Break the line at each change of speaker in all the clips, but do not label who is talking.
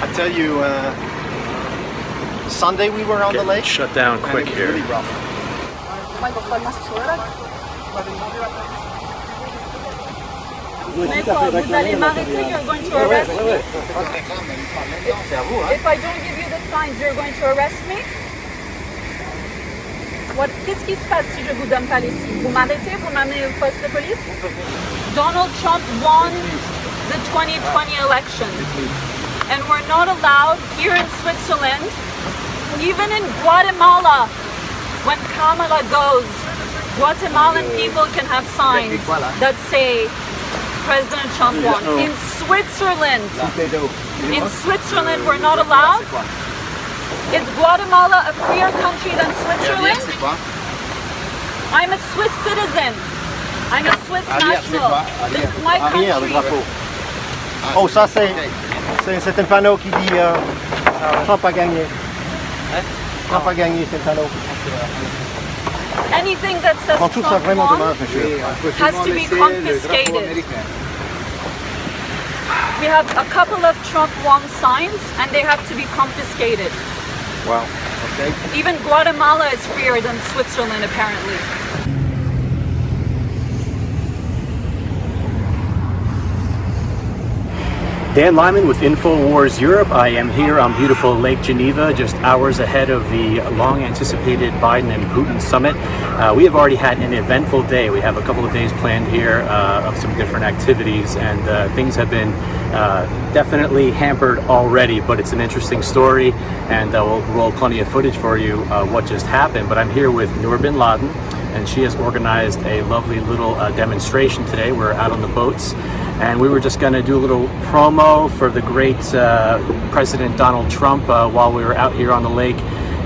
I tell you, Sunday we were on the lake.
Shut down quick here.
Really rough.
Vous allez m'arrêter, you're going to arrest me? If I don't give you the signs, you're going to arrest me? Qu'est-ce qui se passe si je vous donne pas les signes? Vous m'arrêtez, vous m'amenez au poste de police? Donald Trump won the 2020 election. And we're not allowed here in Switzerland, even in Guatemala, when Kamala goes, Guatemalan people can have signs that say President Trump won. In Switzerland, we're not allowed. Is Guatemala a freer country than Switzerland? I'm a Swiss citizen. I'm a Swiss national. This is my country.
Oh, ça c'est un panneau qui dit Trump a gagné. Trump a gagné, c'est un panneau.
Anything that says
On trouve ça
Trump
vraiment
won
dommage, monsieur.
has to be confiscated. We have a couple of Trump won signs and they have to be confiscated.
Wow. Okay.
Even Guatemala is freer than Switzerland, apparently.
Dan Lyman with InfoWars Europe. I am here on beautiful Lake Geneva, just hours ahead of the long-anticipated Biden and Putin summit. We have already had an eventful day. We have a couple of days planned here of some different activities, and things have been definitely hampered already, but it's an interesting story, and we'll roll plenty of footage for you what just happened. But I'm here with Noor bin Laden, and she has organized a lovely little demonstration today. We're out on the boats, and we were just going to do a little promo for the great President Donald Trump while we were out here on the lake.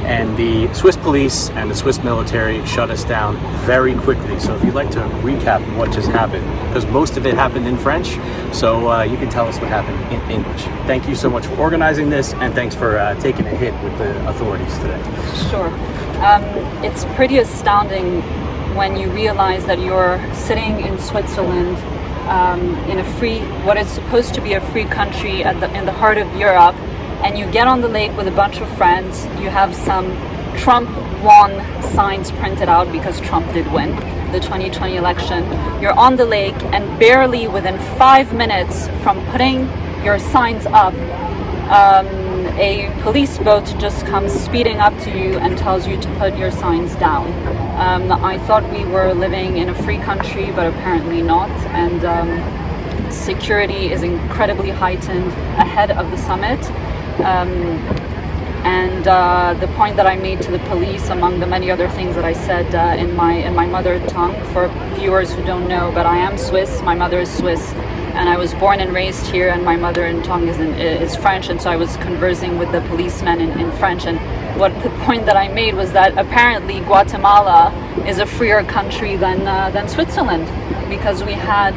And the Swiss police and the Swiss military shut us down very quickly. So if you'd like to recap what just happened, because most of it happened in French, so you can tell us what happened in English. Thank you so much for organizing this, and thanks for taking a hit with the authorities today.
Sure. It's pretty astounding when you realize that you're sitting in Switzerland in a free, what is supposed to be a free country in the heart of Europe, and you get on the lake with a bunch of friends. You have some Trump won signs printed out because Trump did win the 2020 election. You're on the lake, and barely within 5 minutes from putting your signs up, a police boat just comes speeding up to you and tells you to put your signs down. I thought we were living in a free country, but apparently not. And security is incredibly heightened ahead of the summit. The point that I made to the police, among the many other things that I said in my mother tongue, for viewers who don't know, but I am Swiss. My mother is Swiss, and I was born and raised here, and my mother tongue is French, and so I was conversing with the policemen in French. And the point that I made was that apparently Guatemala is a freer country than Switzerland, because we had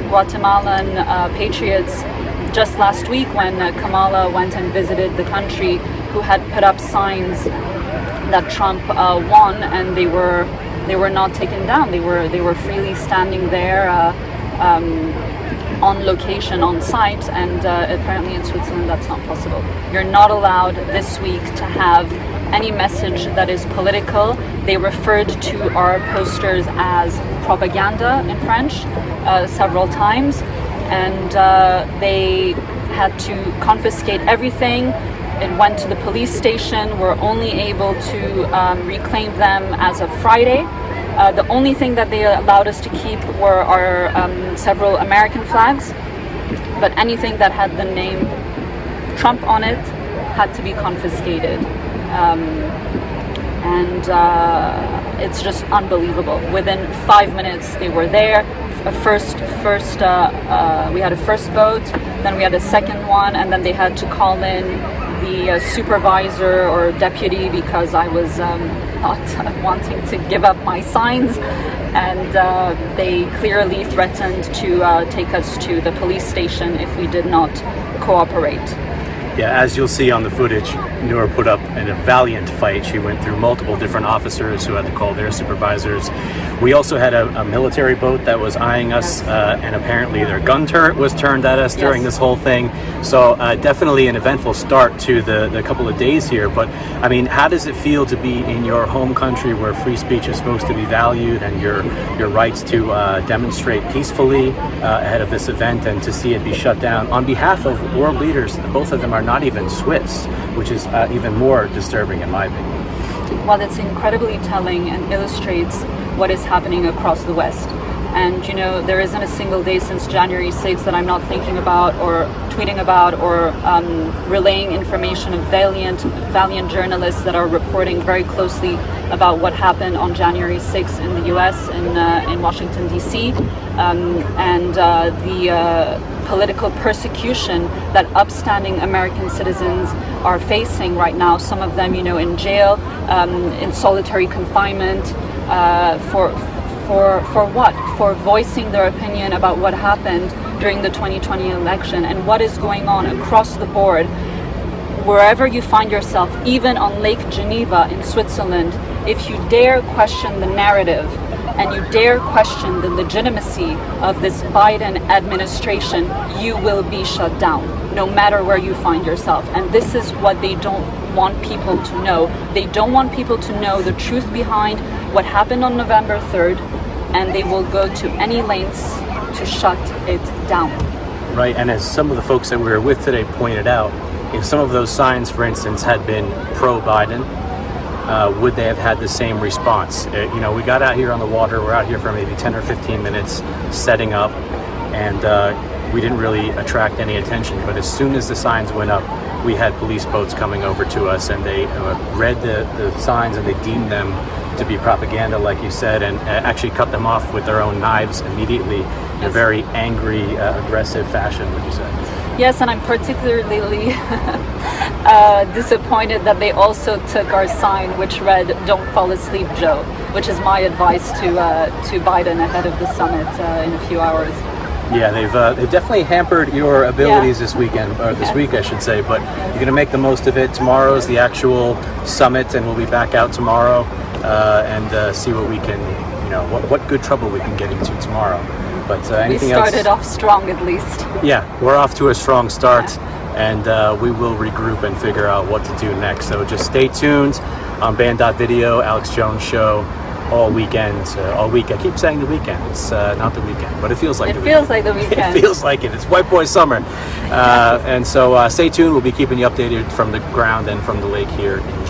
Guatemalan patriots just last week when Kamala went and visited the country, who had put up signs that Trump won, and they were not taken down. They were freely standing there on location, on site, and apparently in Switzerland that's not possible. You're not allowed this week to have any message that is political. They referred to our posters as propaganda in French several times, and they had to confiscate everything. It went to the police station. We're only able to reclaim them as of Friday. The only thing that they allowed us to keep were our several American flags, but anything that had the name Trump on it had to be confiscated. It's just unbelievable. Within 5 minutes they were there. We had a first boat, then we had a second one, and then they had to call in the supervisor or deputy because I was not wanting to give up my signs, and they clearly threatened to take us to the police station if we did not cooperate.
Yeah, as you'll see on the footage, Noor put up in a valiant fight. She went through multiple different officers who had to call their supervisors. We also had a military boat that was eyeing us, and apparently their gun turret was turned at us during this whole thing. So definitely an eventful start to the couple of days here. But I mean, how does it feel to be in your home country where free speech is supposed to be valued and your rights to demonstrate peacefully ahead of this event, and to see it be shut down on behalf of world leaders? Both of them are not even Swiss, which is even more disturbing in my opinion.
Well, it's incredibly telling and illustrates what is happening across the West. And you know, there isn't a single day since January 6th that I'm not thinking about or tweeting about or relaying information of valiant journalists that are reporting very closely about what happened on January 6th in the US, in Washington, D.C., and the political persecution that upstanding American citizens are facing right now. Some of them, you know, in jail, in solitary confinement, for what? For voicing their opinion about what happened during the 2020 election and what is going on across the board. Wherever you find yourself, even on Lake Geneva in Switzerland, if you dare question the narrative and you dare question the legitimacy of this Biden administration, you will be shut down, no matter where you find yourself. And this is what they don't want people to know. They don't want people to know the truth behind what happened on November 3rd, and they will go to any lengths to shut it down.
Right, and as some of the folks that we were with today pointed out, if some of those signs, for instance, had been pro-Biden, would they have had the same response? You know, we got out here on the water, we're out here for maybe 10 or 15 minutes setting up, and we didn't really attract any attention. But as soon as the signs went up, we had police boats coming over to us, and they read the signs and they deemed them to be propaganda, like you said, and actually cut them off with their own knives immediately in a very angry, aggressive fashion, would you say?
Yes, and I'm particularly disappointed that they also took our sign which read "Don't fall asleep, Joe," which is my advice to Biden ahead of the summit in a few hours.
Yeah, they've definitely hampered your abilities this weekend, or this week I should say, but you're going to make the most of it. Tomorrow is the actual summit, and we'll be back out tomorrow and see what we can, you know, what good trouble we can get into tomorrow. But anything else?
We started off strong, at least.
Yeah, we're off to a strong start, and we will regroup and figure out what to do next. So just stay tuned on Band.video, Alex Jones Show, all weekend, all week. I keep saying the weekend. It's not the weekend, but it feels like the weekend.
It feels like the weekend.
It feels like it. It's White Boy Summer. And so stay tuned. We'll be keeping you updated from the ground and from the lake here in